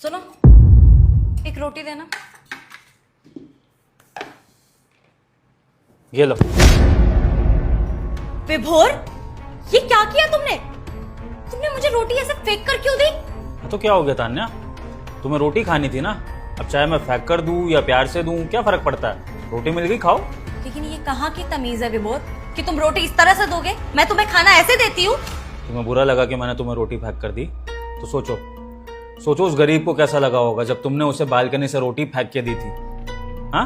सुनो, एक रोटी देना। ये लो। विभोर, ये क्या किया तुमने? तुमने मुझे रोटी ऐसे फेंक कर क्यों दी? तो क्या हो गया तान्या, तुम्हें रोटी खानी थी ना। अब चाहे मैं फेंक कर दूं या प्यार से दूं, क्या फर्क पड़ता है? रोटी मिल गई, खाओ। लेकिन ये कहाँ की तमीज है विभोर कि तुम रोटी इस तरह से दोगे? मैं तुम्हें खाना ऐसे देती हूँ? तुम्हें बुरा लगा कि मैंने तुम्हें रोटी फेंक कर दी? तो सोचो सोचो उस गरीब को कैसा लगा होगा जब तुमने उसे बालकनी से रोटी फेंक के दी थी। हाँ,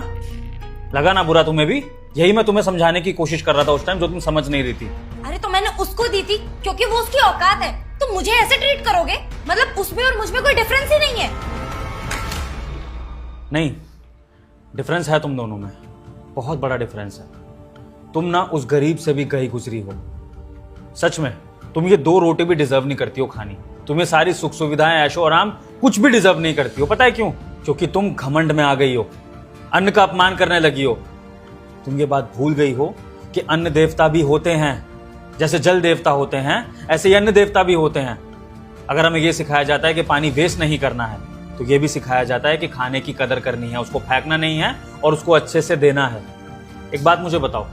लगा ना बुरा तुम्हें भी? यही मैं तुम्हें समझाने की कोशिश कर रहा था उस टाइम, जो तुम समझ नहीं रही थी। अरे तो मैंने उसको दी थी क्योंकि वो उसकी औकात है। तुम मुझे ऐसे ट्रीट करोगे? मतलब उसमें और मुझमें कोई डिफरेंस ही नहीं है। नहीं, डिफरेंस है तुम दोनों में, बहुत बड़ा डिफरेंस है। तुम ना उस गरीब से भी गई गुजरी हो। सच में तुम ये 2 रोटी भी डिजर्व नहीं करती हो खानी। तुम्हें सारी सुख सुविधाएं, ऐशो आराम कुछ भी डिजर्व नहीं करती हो। पता है क्यों? क्योंकि तुम घमंड में आ गई हो, अन्न का अपमान करने लगी हो। तुम ये बात भूल गई हो कि अन्न देवता भी होते हैं। जैसे जल देवता होते हैं, ऐसे ही अन्न देवता भी होते हैं। अगर हमें यह सिखाया जाता है कि पानी वेस्ट नहीं करना है, तो यह भी सिखाया जाता है कि खाने की कदर करनी है, उसको फेंकना नहीं है और उसको अच्छे से देना है। एक बात मुझे बताओ,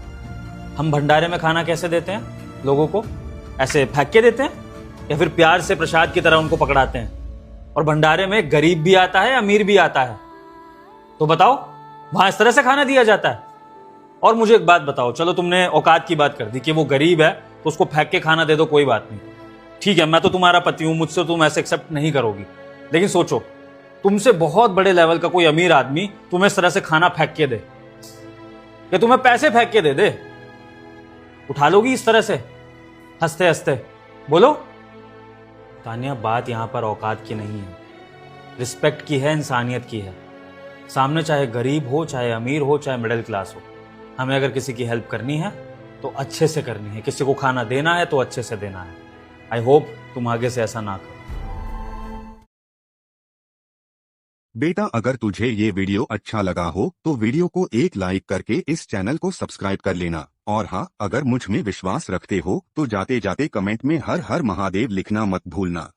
हम भंडारे में खाना कैसे देते हैं लोगों को? ऐसे फेंक के देते हैं या फिर प्यार से प्रसाद की तरह उनको पकड़ाते हैं? और भंडारे में गरीब भी आता है, अमीर भी आता है। तो बताओ, वहां इस तरह से खाना दिया जाता है? और मुझे एक बात बताओ, चलो तुमने औकात की बात कर दी कि वो गरीब है तो उसको फेंक के खाना दे दो, कोई बात नहीं, ठीक है, मैं तो तुम्हारा पति हूं, मुझसे तुम ऐसे एक्सेप्ट नहीं करोगी। लेकिन सोचो, तुमसे बहुत बड़े लेवल का कोई अमीर आदमी तुम्हें इस तरह से खाना फेंक के दे, या तुम्हें पैसे फेंक के दे दे, उठा लोगी इस तरह से हंसते हंसते? बोलो। तान्या, बात यहां पर औकात की नहीं है, रिस्पेक्ट की है, इंसानियत की है। सामने चाहे गरीब हो, चाहे अमीर हो, चाहे मिडिल क्लास हो, हमें अगर किसी की हेल्प करनी है तो अच्छे से करनी है। किसी को खाना देना है तो अच्छे से देना है। आई होप तुम आगे से ऐसा ना करो। बेटा, अगर तुझे ये वीडियो अच्छा लगा हो तो वीडियो को एक लाइक करके इस चैनल को सब्सक्राइब कर लेना। और हाँ, अगर मुझ में विश्वास रखते हो तो जाते जाते कमेंट में हर हर महादेव लिखना मत भूलना।